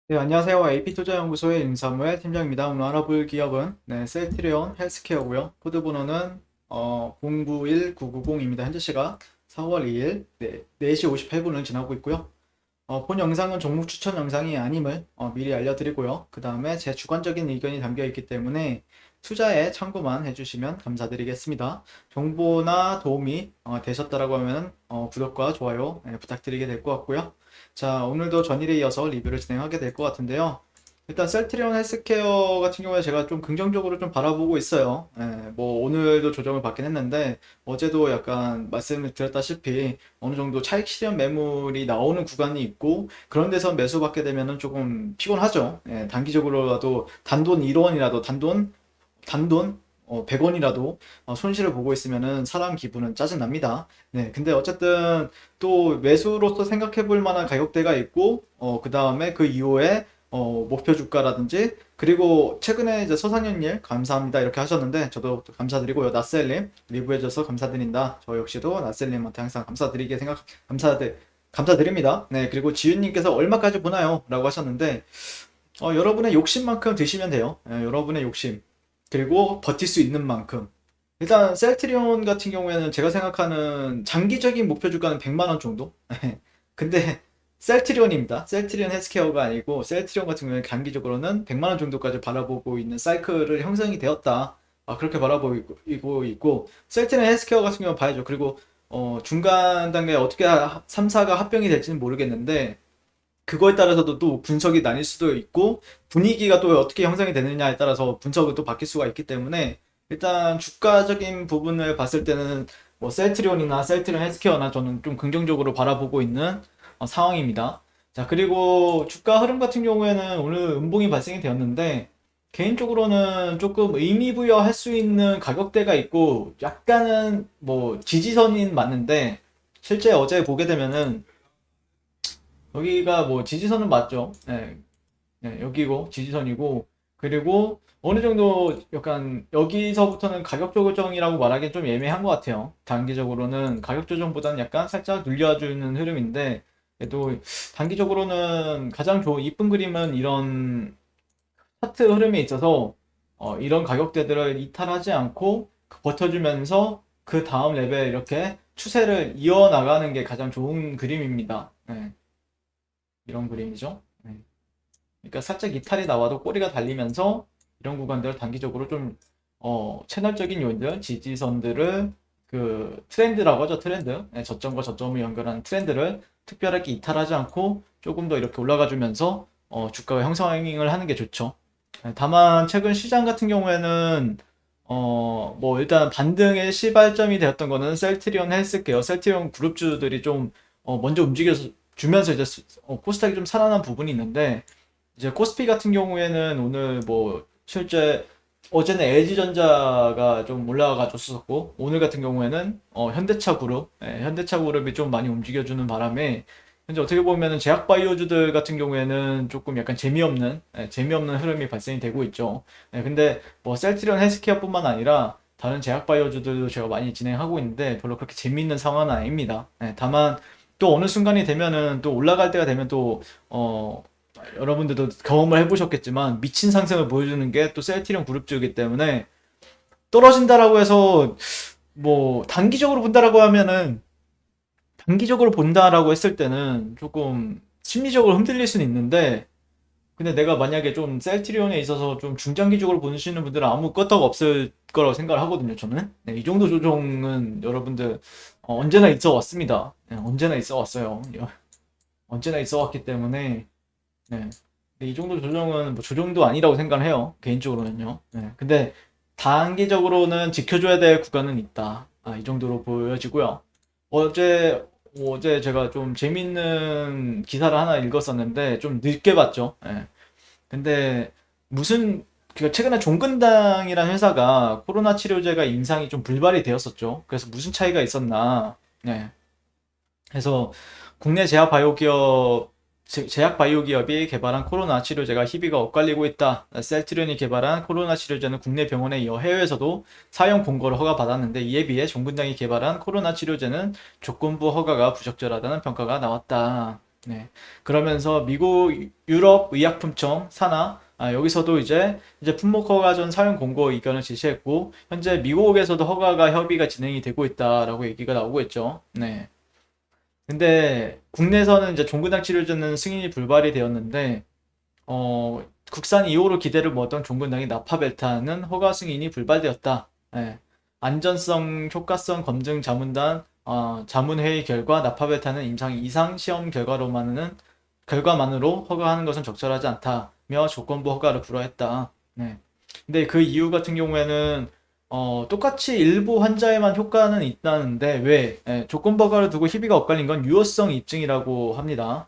네, 안녕하세요. AP투자연구소의 임사무엘 팀장입니다. 오늘 알아볼 기업은 셀트리온 헬스케어고요. 코드 번호는 091990입니다. 현재 시각 4월 2일 4시 58분을 지나고 있고요. 본 영상은 종목 추천 영상이 아님을 미리 알려드리고요. 그 다음에 제 주관적인 의견이 담겨 있기 때문에 투자에 참고만 해주시면 감사드리겠습니다. 정보나 도움이 되셨다라고 하면 구독과 좋아요 부탁드리게 될 것 같고요. 자, 오늘도 전일에 이어서 리뷰를 진행하게 될 것 같은데요. 일단 셀트리온 헬스케어 같은 경우에 제가 좀 긍정적으로 좀 바라보고 있어요. 뭐 오늘도 조정을 받긴 했는데 어제도 약간 말씀을 드렸다시피 어느 정도 차익 실현 매물이 나오는 구간이 있고 그런 데서 매수받게 되면은 조금 피곤하죠. 단기적으로라도 단돈 1원이라도 단돈 100원이라도 손실을 보고 있으면은 사람 기분은 짜증납니다. 네, 근데 어쨌든 또 매수로서 생각해 볼 만한 가격대가 있고, 그 다음에 그 이후에 목표 주가라든지, 그리고 최근에 이제 서상현님 감사합니다 이렇게 하셨는데, 저도 감사드리고요. 나셀님 리뷰해줘서 감사드린다. 저 역시도 나셀님한테 항상 감사드립니다. 네, 그리고 지윤님께서 얼마까지 보나요? 라고 하셨는데, 여러분의 욕심만큼 드시면 돼요. 여러분의 욕심. 그리고 버틸 수 있는 만큼. 일단 셀트리온 같은 경우에는 제가 생각하는 장기적인 목표 주가는 100만 원 정도. 근데 셀트리온입니다. 셀트리온 헬스케어가 아니고 셀트리온 같은 경우에는 단기적으로는 100만 원 정도까지 바라보고 있는 사이클을 형성이 되었다. 그렇게 바라보고 있고 셀트리온 헬스케어 같은 경우는 봐야죠. 그리고 중간 단계에 어떻게 3사가 합병이 될지는 모르겠는데 그거에 따라서도 또 분석이 나뉠 수도 있고 분위기가 또 어떻게 형성이 되느냐에 따라서 분석은 또 바뀔 수가 있기 때문에 일단 주가적인 부분을 봤을 때는 뭐 셀트리온이나 셀트리온 헬스케어나 저는 좀 긍정적으로 바라보고 있는 상황입니다. 자, 그리고 주가 흐름 같은 경우에는 오늘 음봉이 발생이 되었는데 개인적으로는 조금 의미 부여할 수 있는 가격대가 있고 약간은 뭐 지지선인 맞는데 실제 어제 보게 되면은 여기가 뭐 지지선은 맞죠? 네, 네, 여기고 지지선이고 그리고 어느 정도 약간 여기서부터는 가격 조정이라고 말하기엔 좀 애매한 것 같아요. 단기적으로는 가격 조정보다는 약간 살짝 눌려주는 흐름인데 그래도 단기적으로는 가장 이쁜 그림은 이런 차트 흐름에 있어서 이런 가격대들을 이탈하지 않고 버텨주면서 그 다음 레벨 이렇게 추세를 이어나가는 게 가장 좋은 그림입니다. 네. 이런 그림이죠. 네. 그러니까 살짝 이탈이 나와도 꼬리가 달리면서 이런 구간들을 단기적으로 좀 채널적인 요인들, 지지선들을 그 트렌드라고 하죠. 트렌드. 네, 저점과 저점을 연결하는 트렌드를 특별하게 이탈하지 않고 조금 더 이렇게 올라가 주면서 주가가 형성을 하는 게 좋죠. 네, 다만 최근 시장 같은 경우에는 뭐 일단 반등의 시발점이 되었던 거는 셀트리온 헬스케어, 셀트리온 그룹주들이 좀 먼저 움직여서 주면서 이제 코스닥이 좀 살아난 부분이 있는데 이제 코스피 같은 경우에는 오늘 뭐 실제 어제는 LG전자가 좀 올라가 줬었고 오늘 같은 경우에는 현대차 그룹, 현대차 그룹이 좀 많이 움직여주는 바람에 현재 어떻게 보면은 제약바이오주들 같은 경우에는 조금 약간 재미없는 흐름이 발생이 되고 있죠. 근데 뭐 셀트리온 헬스케어뿐만 아니라 다른 제약바이오주들도 제가 많이 진행하고 있는데 별로 그렇게 재미있는 상황은 아닙니다. 다만 또 어느 순간이 되면은 또 올라갈 때가 되면 또 여러분들도 경험을 해보셨겠지만 미친 상승을 보여주는 게 또 셀트리온 그룹주이기 때문에 떨어진다라고 해서 뭐 단기적으로 본다라고 했을 때는 조금 심리적으로 흔들릴 수는 있는데 근데 내가 만약에 좀 셀트리온에 있어서 좀 중장기적으로 보시는 분들은 아무 끄떡 없을 거라고 생각을 하거든요, 저는. 네, 이 정도 조정은 여러분들 언제나 있어 왔습니다. 네, 언제나 있어 왔어요. 언제나 있어 왔기 때문에 네. 근데 이 정도 조정은 뭐 조정도 아니라고 생각을 해요. 개인적으로는요. 네. 근데 단기적으로는 지켜줘야 될 구간은 있다. 이 정도로 보여지고요. 어제 제가 좀 재밌는 기사를 하나 읽었었는데 좀 늦게 봤죠. 예. 근데 무슨 그 최근에 종근당이라는 회사가 코로나 치료제가 임상이 좀 불발이 되었었죠. 그래서 무슨 차이가 있었나? 네. 그래서 국내 제약 바이오 기업이 개발한 코로나 치료제가 희비가 엇갈리고 있다. 셀트리온이 개발한 코로나 치료제는 국내 병원에 이어 해외에서도 사용 공고를 허가받았는데 이에 비해 종근당이 개발한 코로나 치료제는 조건부 허가가 부적절하다는 평가가 나왔다. 네. 그러면서 미국 유럽 의약품청 사나 여기서도 이제 품목 허가 전 사용 공고 의견을 제시했고 현재 미국에서도 허가가 협의가 진행이 되고 있다라고 얘기가 나오고 있죠. 네. 근데 국내에서는 이제 종근당 치료제는 승인이 불발이 되었는데 국산 2호로 기대를 모았던 종근당이 나파벨타는 허가 승인이 불발되었다. 예. 안전성, 효과성 검증 자문단 자문회의 결과 나파벨타는 임상 이상 시험 결과만으로 허가하는 것은 적절하지 않다며 조건부 허가를 불허했다. 네. 근데 그 이유 같은 경우에는 똑같이 일부 환자에만 효과는 있다는데 왜 조건부 허가를 두고 희비가 엇갈린 건 유효성 입증이라고 합니다.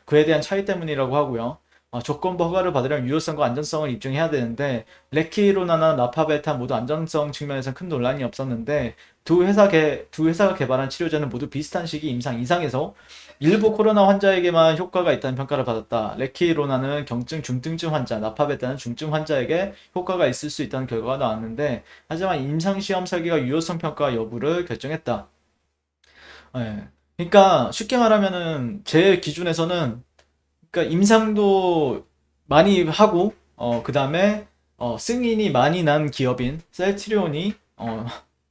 그에 대한 차이 때문이라고 하고요. 조건부 허가를 받으려면 유효성과 안전성을 입증해야 되는데 레키로나나 나파벨타 모두 안전성 측면에서 큰 논란이 없었는데 두 회사가 개발한 치료제는 모두 비슷한 시기 임상 이상에서 일부 코로나 환자에게만 효과가 있다는 평가를 받았다. 레키로나는 경증 중증증 환자, 나파벨타는 중증 환자에게 효과가 있을 수 있다는 결과가 나왔는데 하지만 임상시험 설계가 유효성 평가 여부를 결정했다. 예. 그러니까 쉽게 말하면은 제 기준에서는 그러니까 임상도 많이 하고 그다음에 승인이 많이 난 기업인 셀트리온이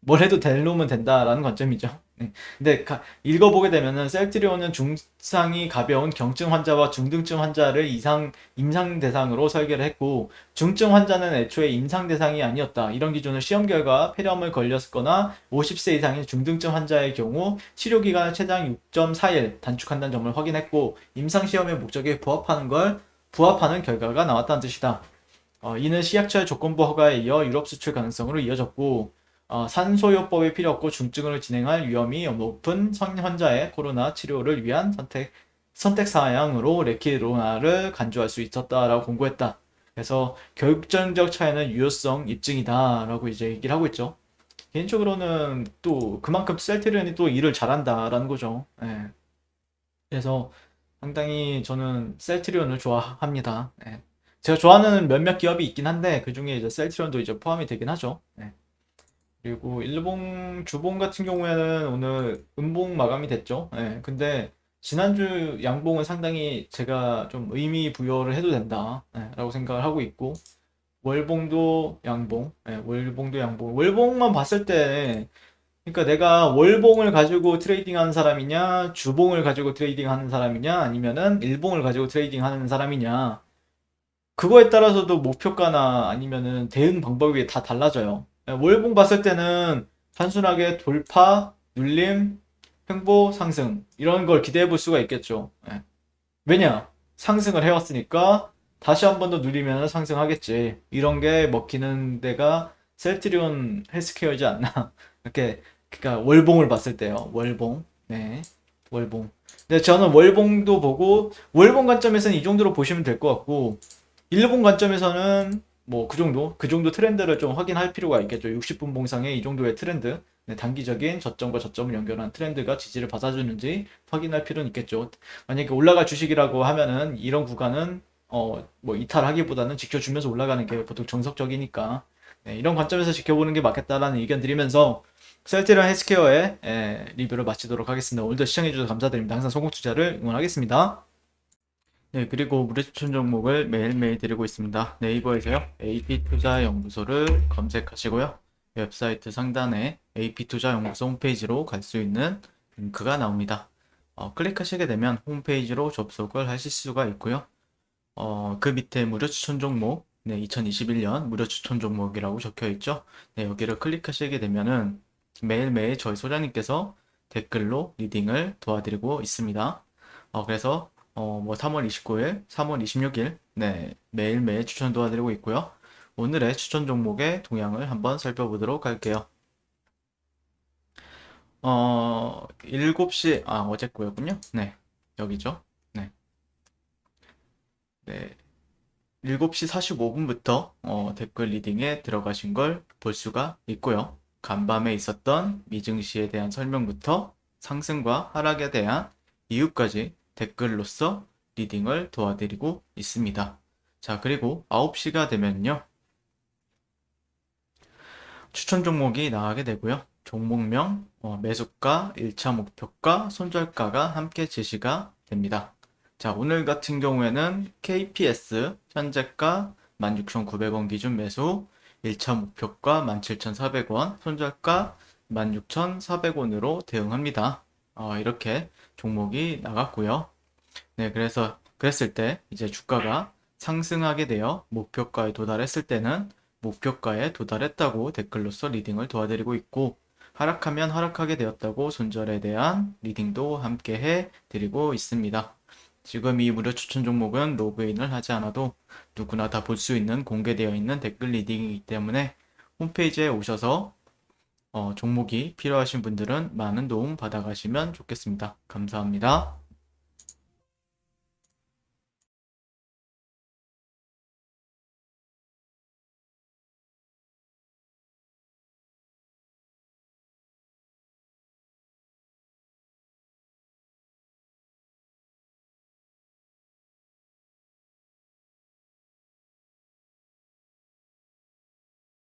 뭘 해도 될 놈은 된다라는 관점이죠. 네. 근데 읽어보게 되면은 셀트리온은 중상이 가벼운 경증 환자와 중등증 환자를 임상 대상으로 설계를 했고 중증 환자는 애초에 임상 대상이 아니었다. 이런 기준은 시험 결과 폐렴을 걸렸거나 50세 이상인 중등증 환자의 경우 치료 기간을 최장 6.4일 단축한다는 점을 확인했고 임상 시험의 목적에 부합하는 결과가 나왔다는 뜻이다. 이는 시약처의 조건부 허가에 이어 유럽 수출 가능성으로 이어졌고 산소요법이 필요 없고 중증으로 진행할 위험이 높은 환자의 코로나 치료를 위한 선택 사양으로 레키로나를 간주할 수 있었다라고 공고했다. 그래서 결정적 차이는 유효성 입증이다라고 이제 얘기를 하고 있죠. 개인적으로는 또 그만큼 셀트리온이 또 일을 잘한다라는 거죠. 예. 그래서 상당히 저는 셀트리온을 좋아합니다. 예. 제가 좋아하는 몇몇 기업이 있긴 한데 그 중에 이제 셀트리온도 이제 포함이 되긴 하죠. 예. 그리고 일본 주봉 같은 경우에는 오늘 음봉 마감이 됐죠. 예. 근데 지난주 양봉은 상당히 제가 좀 의미 부여를 해도 된다. 라고 생각을 하고 있고 월봉도 양봉, 월봉도 양봉. 월봉만 봤을 때 그러니까 내가 월봉을 가지고 트레이딩 하는 사람이냐, 주봉을 가지고 트레이딩 하는 사람이냐, 아니면은 일봉을 가지고 트레이딩 하는 사람이냐. 그거에 따라서도 목표가나 아니면은 대응 방법이 다 달라져요. 월봉 봤을 때는 단순하게 돌파, 눌림, 횡보, 상승 이런 걸 기대해 볼 수가 있겠죠. 왜냐? 상승을 해왔으니까 다시 한 번 더 누리면 상승하겠지. 이런 게 먹히는 데가 셀트리온 헬스케어이지 않나. 이렇게 그러니까 월봉을 봤을 때요. 월봉. 네. 월봉. 근데 저는 월봉도 보고 월봉 관점에서는 이 정도로 보시면 될 것 같고 일본 관점에서는 뭐 그 정도 트렌드를 좀 확인할 필요가 있겠죠. 60분 봉상의 이 정도의 트렌드, 네, 단기적인 저점과 저점을 연결한 트렌드가 지지를 받아주는지 확인할 필요는 있겠죠. 만약에 올라갈 주식이라고 하면은 이런 구간은 뭐 이탈하기보다는 지켜주면서 올라가는 게 보통 정석적이니까 네, 이런 관점에서 지켜보는 게 맞겠다라는 의견 드리면서 셀트리온 헬스케어의 리뷰를 마치도록 하겠습니다. 오늘도 시청해주셔서 감사드립니다. 항상 성공 투자를 응원하겠습니다. 네, 그리고 무료 추천 종목을 매일매일 드리고 있습니다. 네이버에서요, AP투자연구소를 검색하시고요. 웹사이트 상단에 AP투자연구소 홈페이지로 갈 수 있는 링크가 나옵니다. 클릭하시게 되면 홈페이지로 접속을 하실 수가 있고요. 그 밑에 무료 추천 종목, 네, 2021년 무료 추천 종목이라고 적혀 있죠. 네, 여기를 클릭하시게 되면은 매일매일 저희 소장님께서 댓글로 리딩을 도와드리고 있습니다. 그래서 뭐 3월 29일, 3월 26일, 네, 매일매일 추천 도와드리고 있고요. 오늘의 추천 종목의 동향을 한번 살펴보도록 할게요. 7시, 어제 거였군요. 네, 여기죠. 네. 네. 7시 45분부터 댓글 리딩에 들어가신 걸 볼 수가 있고요. 간밤에 있었던 미증시에 대한 설명부터 상승과 하락에 대한 이유까지 댓글로서 리딩을 도와드리고 있습니다. 자, 그리고 9시가 되면요. 추천 종목이 나가게 되고요. 종목명, 매수가, 1차 목표가, 손절가가 함께 제시가 됩니다. 자, 오늘 같은 경우에는 KPS 현재가 16,900원 기준 매수, 1차 목표가 17,400원, 손절가 16,400원으로 대응합니다. 이렇게 종목이 나갔고요. 네, 그래서 그랬을 때 이제 주가가 상승하게 되어 목표가에 도달했을 때는 목표가에 도달했다고 댓글로서 리딩을 도와드리고 있고, 하락하면 하락하게 되었다고 손절에 대한 리딩도 함께 해 드리고 있습니다. 지금 이 무료 추천 종목은 로그인을 하지 않아도 누구나 다 볼 수 있는 공개되어 있는 댓글 리딩이기 때문에 홈페이지에 오셔서 종목이 필요하신 분들은 많은 도움 받아가시면 좋겠습니다. 감사합니다.